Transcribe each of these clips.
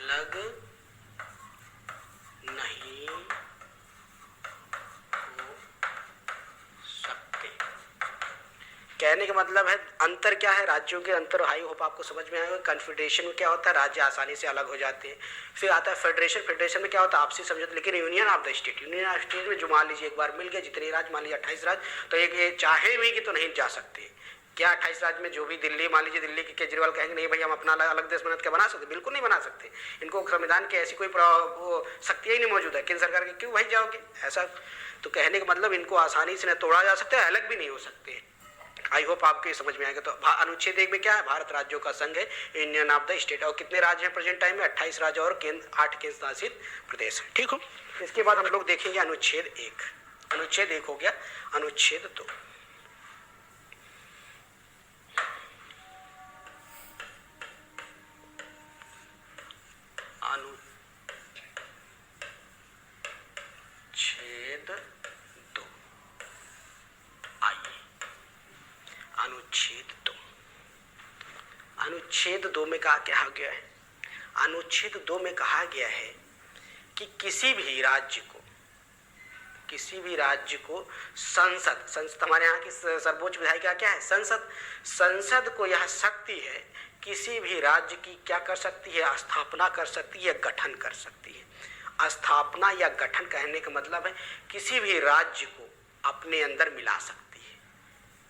अलग नहीं हो सकते। कहने का मतलब है अंतर क्या है, राज्यों के अंतर। आई होप आपको समझ में आएगा। कन्फेडरेशन में क्या होता है, राज्य आसानी से अलग हो जाते हैं। फिर आता है फेडरेशन। फेडरेशन में क्या होता है, आपसी समझौता। लेकिन union of the state, union of state में जो मान लीजिए एक बार मिल गया जितने राज्य, मान लीजिए 28 राज्य, तो एक चाहे भी कि तो नहीं जा सकते। क्या 28 राज्य में जो भी दिल्ली, मान लीजिए दिल्ली के केजरीवाल कहेंगे नहीं भाई हम अपना अलग देश बना के बना सकते, बिल्कुल नहीं बना सकते। इनको संविधान की ऐसी कोई शक्ति ही नहीं मौजूद है। केंद्र सरकार की क्यों भाई जाओगे ऐसा। तो कहने का मतलब इनको आसानी से न तोड़ा जा सकता है, अलग भी नहीं हो सकते। आई होप आपके समझ में आएगा। तो अनुच्छेद 1 में क्या है, भारत राज्यों का संघ है, यूनियन ऑफ द स्टेट। और कितने राज्य हैं प्रेजेंट टाइम में, 28 राज्य और 8 केंद्र शासित प्रदेश है। ठीक हो। इसके बाद हम लोग देखेंगे अनुच्छेद 1। अनुच्छेद 1 हो गया। अनुच्छेद 2, अनुच्छेद 2। आइए अनुच्छेद 2। अनुच्छेद 2 में कहा गया है, अनुच्छेद 2 में कहा गया है कि किसी भी राज्य को संसद हमारे यहाँ की सर्वोच्च विधायिका क्या है, संसद को यह शक्ति है किसी भी राज्य की क्या कर सकती है, स्थापना कर सकती है, गठन कर सकती है। स्थापना या गठन कहने का मतलब है किसी भी राज्य को अपने अंदर मिला सकती है।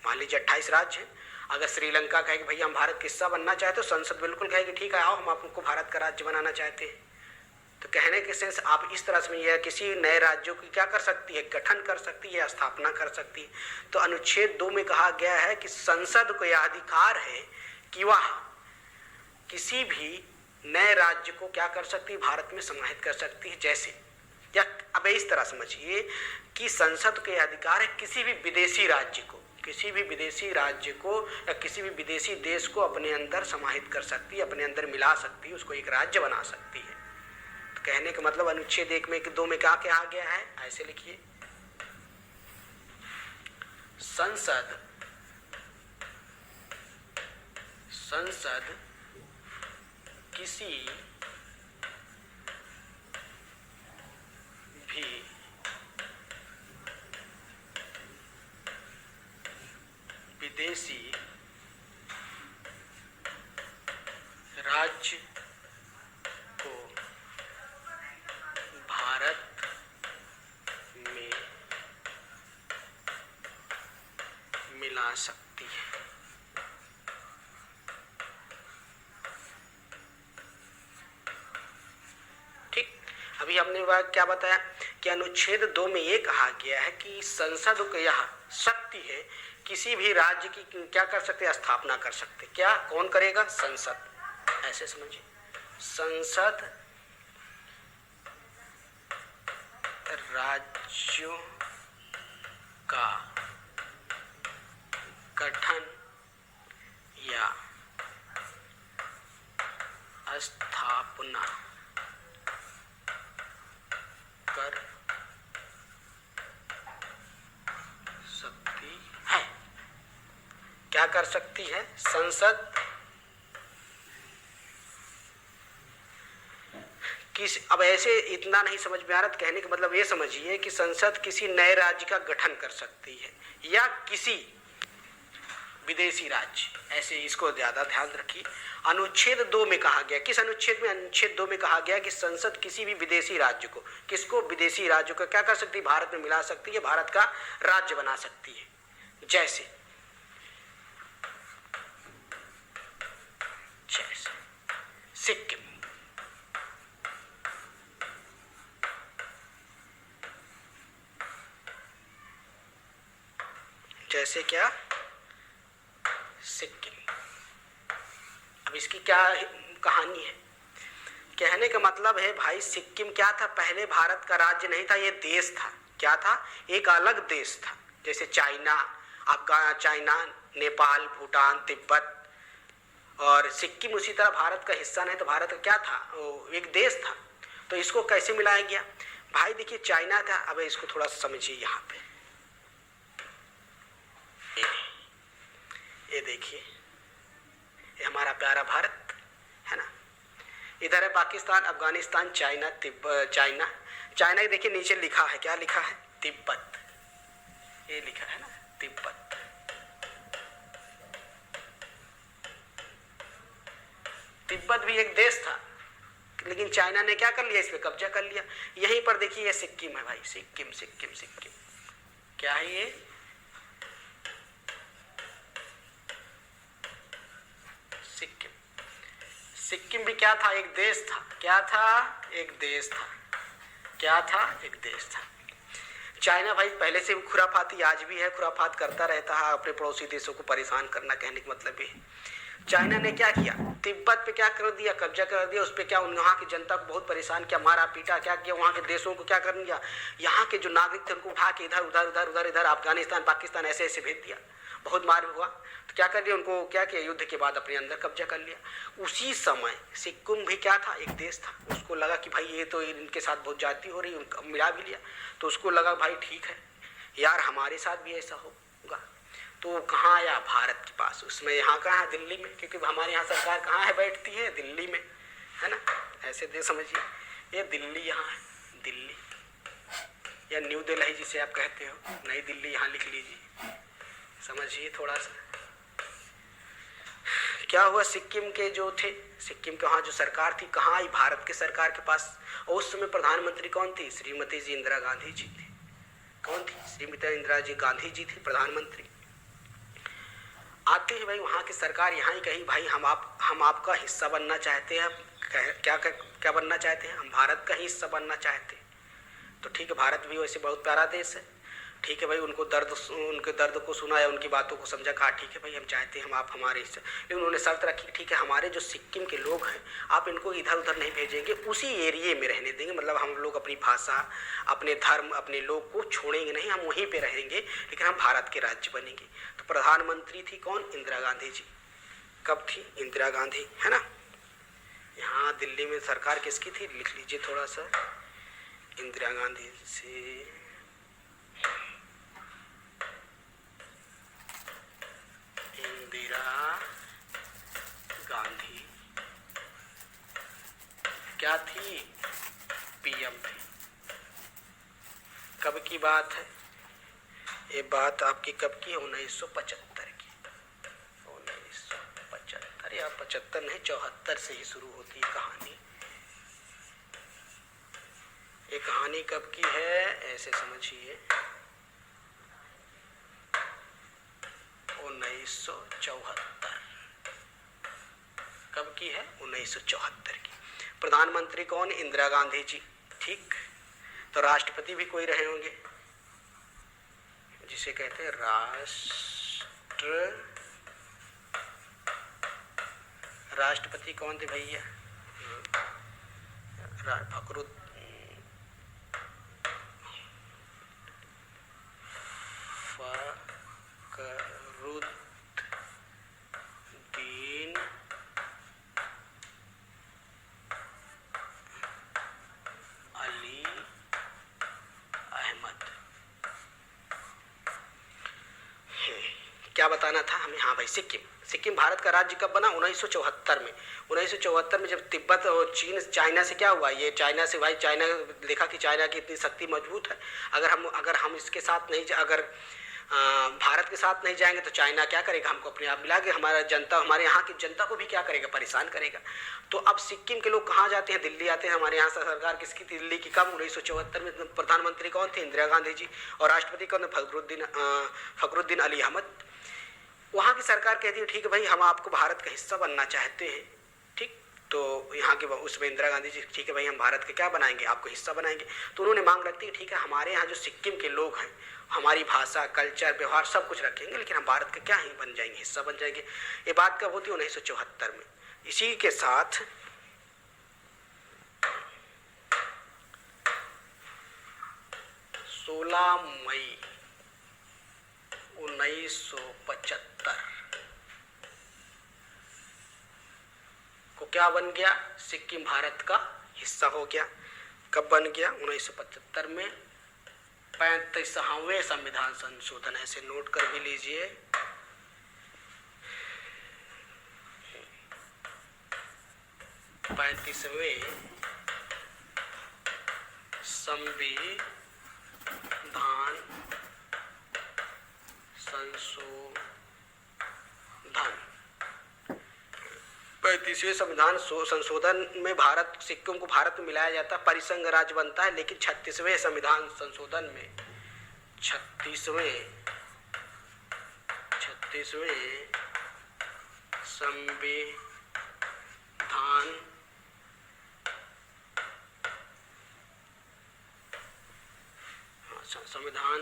मान लीजिए 28 राज्य है, अगर श्रीलंका कहे कि भैया हम भारत का हिस्सा बनना चाहते तो संसद बिल्कुल कहेगी ठीक है आओ हम आपको भारत का राज्य बनाना चाहते हैं। तो कहने के सेंस आप इस तरह से यह किसी नए राज्यों की क्या कर सकती है, गठन कर सकती है, स्थापना कर सकती है। तो अनुच्छेद 2 में कहा गया है कि संसद को यह अधिकार है कि वह किसी भी नए राज्य को क्या कर सकती है, भारत में समाहित कर सकती है। जैसे या अब इस तरह समझिए कि संसद के अधिकार है किसी भी विदेशी राज्य को या किसी भी विदेशी देश को अपने अंदर समाहित कर सकती है, अपने अंदर मिला सकती है, उसको एक राज्य बना सकती है। तो कहने का मतलब अनुच्छेद 1 में 2 में क्या कहा गया है, ऐसे लिखिए, संसद किसी भी विदेशी राज्य को भारत में मिला सकती है। ठीक, अभी हमने क्या बताया कि अनुच्छेद 2 में ये कहा गया है कि संसद को यह शक्ति है किसी भी राज्य की क्या कर सकते हैं, स्थापना कर सकते। क्या कौन करेगा, संसद। ऐसे समझिए, संसद राज्यों का गठन या स्थापना कर सकती है। क्या कर सकती है, संसद अब ऐसे इतना नहीं समझ में आ रहा, कहने का मतलब ये समझिए कि संसद किसी नए राज्य का गठन कर सकती है या किसी विदेशी राज्य, ऐसे इसको ज्यादा ध्यान रखिए। अनुच्छेद 2 में कहा गया, किस अनुच्छेद में, अनुच्छेद 2 में कहा गया कि संसद किसी भी विदेशी राज्य को, किसको, विदेशी राज्य को क्या कर सकती है, भारत में मिला सकती है, भारत का राज्य बना सकती है। जैसे सिक्किम, जैसे क्या, सिक्किम। अब इसकी क्या कहानी है, कहने का मतलब है भाई सिक्किम क्या था, पहले भारत का राज्य नहीं था, ये देश था। क्या था, एक अलग देश था। जैसे चाइना, चाइना, नेपाल, भूटान, तिब्बत, और सिक्किम उसी तरह भारत का हिस्सा नहीं, तो भारत का क्या था, वो एक देश था। तो इसको कैसे मिलाया गया भाई, देखिए चाइना था, अब इसको थोड़ा समझिए। यहाँ पे ये देखिए, ये हमारा प्यारा भारत है ना, इधर है Pakistan, Afghanistan, China, Tibet, China, China के देखिए नीचे लिखा है, क्या लिखा है? तिब्बत, ये लिखा है ना, तिब्बत। तिब्बत भी एक देश था, लेकिन चाइना ने क्या कर लिया, इस पे कब्जा कर लिया। यहीं पर देखिए ये सिक्किम है भाई, सिक्किम सिक्किम सिक्किम, क्या है ये? सिक्किम। सिक्किम भी क्या था? एक देश था। क्या था? एक देश था। क्या था? एक देश था। चाइना भाई पहले से भी खुराफाती, आज भी है, खुराफात करता रहता है, अपने पड़ोसी देशों को परेशान करना, कहने का मतलब ये। चाइना ने क्या किया? तिब्बत पे क्या कर दिया? कब्जा कर दिया। उस पर क्या, वहाँ की जनता को बहुत परेशान किया, मारा पीटा, क्या किया? वहाँ के देशों को क्या कर दिया? यहाँ के जो नागरिक थे उनको उठा के इधर उधर उधर उधर इधर अफगानिस्तान, पाकिस्तान, ऐसे ऐसे भेज दिया। बहुत मार हुआ तो क्या कर दिया? उनको क्या किया? युद्ध के बाद अपने अंदर कब्जा कर लिया। उसी समय सिक्किम भी क्या था? एक देश था। उसको लगा कि भाई ये तो इनके साथ बहुत जाती हो रही, मिला भी लिया। तो उसको लगा भाई ठीक है यार, हमारे साथ भी ऐसा होगा। तो कहाँ आया? भारत के पास। उसमें यहाँ कहाँ है? दिल्ली में, क्योंकि हमारे यहाँ सरकार कहाँ है? बैठती है दिल्ली में, है ना। ऐसे दे समझिए, ये दिल्ली यहाँ है, दिल्ली या न्यू दिल्ली जिसे आप कहते हो, नई दिल्ली यहाँ लिख लीजिए, समझिए थोड़ा सा। क्या हुआ? सिक्किम के जो थे, सिक्किम के वहाँ जो सरकार थी, कहाँ आई? भारत के सरकार के पास। और उस समय प्रधानमंत्री कौन थी? श्रीमती जी इंदिरा गांधी जी थी। कौन थी? श्रीमती इंदिरा जी गांधी जी थी प्रधानमंत्री। आते ही भाई वहाँ की सरकार यहाँ ही कही भाई हम आपका हिस्सा बनना चाहते हैं। क्या क्या बनना चाहते हैं? हम भारत का ही हिस्सा बनना चाहते हैं। तो ठीक है, भारत भी वैसे बहुत प्यारा देश है, ठीक है भाई। उनके दर्द को सुना या उनकी बातों को समझा, कहा ठीक है भाई हम चाहते हैं आप हमारे हिस्से। लेकिन उन्होंने शर्त रखी, ठीक है हमारे जो सिक्किम के लोग हैं आप इनको इधर उधर नहीं भेजेंगे, उसी एरिए में रहने देंगे। मतलब हम लोग अपनी भाषा, अपने धर्म, अपने लोग को छोड़ेंगे नहीं, हम वहीं पे रहेंगे, लेकिन हम भारत के राज्य बनेंगे। तो प्रधानमंत्री थी कौन? इंदिरा गांधी जी। कब थी? इंदिरा गांधी, है ना। यहाँ दिल्ली में सरकार किसकी थी? लिख लीजिए थोड़ा सा, इंदिरा गांधी से। इंदिरा गांधी क्या थी? पीएम थी। कब की बात है ये? बात आपकी कब की? 1975 की। 1975 या 75 नहीं, 74 से ही शुरू होती है कहानी। ये कहानी कब की है? ऐसे समझिए 1974। कब की है? 1974 की। प्रधानमंत्री कौन? इंदिरा गांधी जी, ठीक। तो राष्ट्रपति भी कोई रहे होंगे, जिसे कहते हैं राष्ट्रपति कौन थे भैया? फखरुद्दीन अली अहमद। क्या बताना था हमें? हाँ भाई, सिक्किम भारत का राज्य कब बना? 1974 में। 1974 में जब तिब्बत और चाइना से क्या हुआ? ये चाइना से भाई, चाइना देखा कि चाइना की इतनी शक्ति मजबूत है, अगर हम इसके साथ नहीं, अगर भारत के साथ नहीं जाएंगे तो चाइना क्या करेगा? हमको अपने आप मिला के हमारा जनता, हमारे यहाँ की जनता को भी क्या करेगा? परेशान करेगा। तो अब सिक्किम के लोग कहाँ जाते हैं? दिल्ली आते हैं। हमारे यहाँ सरकार किसकी? दिल्ली की। कब? 1974 में। प्रधानमंत्री कौन थे? इंदिरा गांधी जी। और राष्ट्रपति कौन थे? फखरुद्दीन अली अहमद। वहाँ की सरकार कहती है ठीक है भाई हम आपको भारत का हिस्सा बनना चाहते हैं, ठीक। तो यहाँ के उसमें इंदिरा गांधी जी, ठीक है भाई हम भारत के क्या बनाएंगे? आपको हिस्सा बनाएंगे। तो उन्होंने मांग रखती है ठीक है हमारे यहाँ जो सिक्किम के लोग हैं, हमारी भाषा, कल्चर, व्यवहार सब कुछ रखेंगे, लेकिन हम भारत के क्या ही बन जाएंगे? हिस्सा बन जाएंगे। ये बात कब होती है? 1974 में। इसी के साथ 16 मई 1975 को क्या बन गया? सिक्किम भारत का हिस्सा हो गया। कब बन गया? 1975 में। 35वें संविधान संशोधन, ऐसे नोट कर भी लीजिए। 35वें संविधान संशोधन, 35वें संविधान संशोधन में भारत, सिक्किम को भारत में मिलाया जाता है, परिसंघ राज्य बनता है। लेकिन 36वें संविधान संशोधन में 36वें संविधान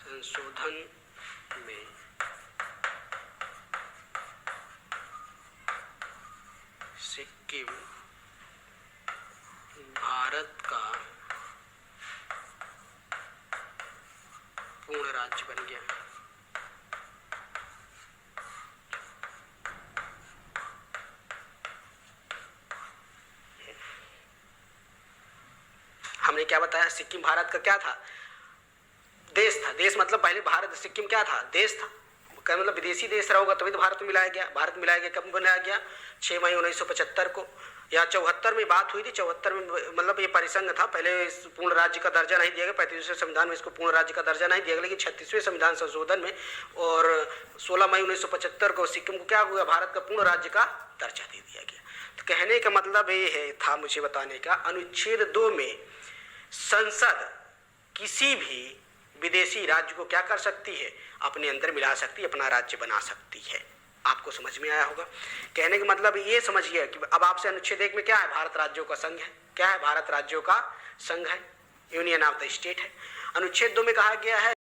संशोधन में सिक्किम भारत का पूर्ण राज्य बन गया। हमने क्या बताया, सिक्किम भारत का क्या था, देश था। देश मतलब पहले भारत, सिक्किम क्या था, देश था। क्या मतलब विदेशी देश रहा होगा तभी तो भारत में मिलाया गया। भारत मिलाया गया कब मिलाया गया, 6 मई 1975 को, या 74 में बात हुई थी। 74 में मतलब ये परिसंघ था, पहले पूर्ण राज्य का दर्जा नहीं दिया गया। 35वें संविधान में इसको पूर्ण राज्य का दर्जा नहीं दिया गया, लेकिन 36वें संविधान संशोधन में और 16 मई 1975 को सिक्किम को क्या हुआ, भारत का पूर्ण राज्य का दर्जा दे दिया गया। तो कहने का मतलब ये है, था मुझे बताने का, अनुच्छेद 2 में संसद किसी भी विदेशी राज्य को क्या कर सकती है, अपने अंदर मिला सकती है, अपना राज्य बना सकती है। आपको समझ में आया होगा। कहने का मतलब ये समझिए कि अब आपसे अनुच्छेद 1 में क्या है, भारत राज्यों का संघ है। क्या है, भारत राज्यों का संघ है, यूनियन ऑफ द स्टेट है। अनुच्छेद 2 में कहा गया है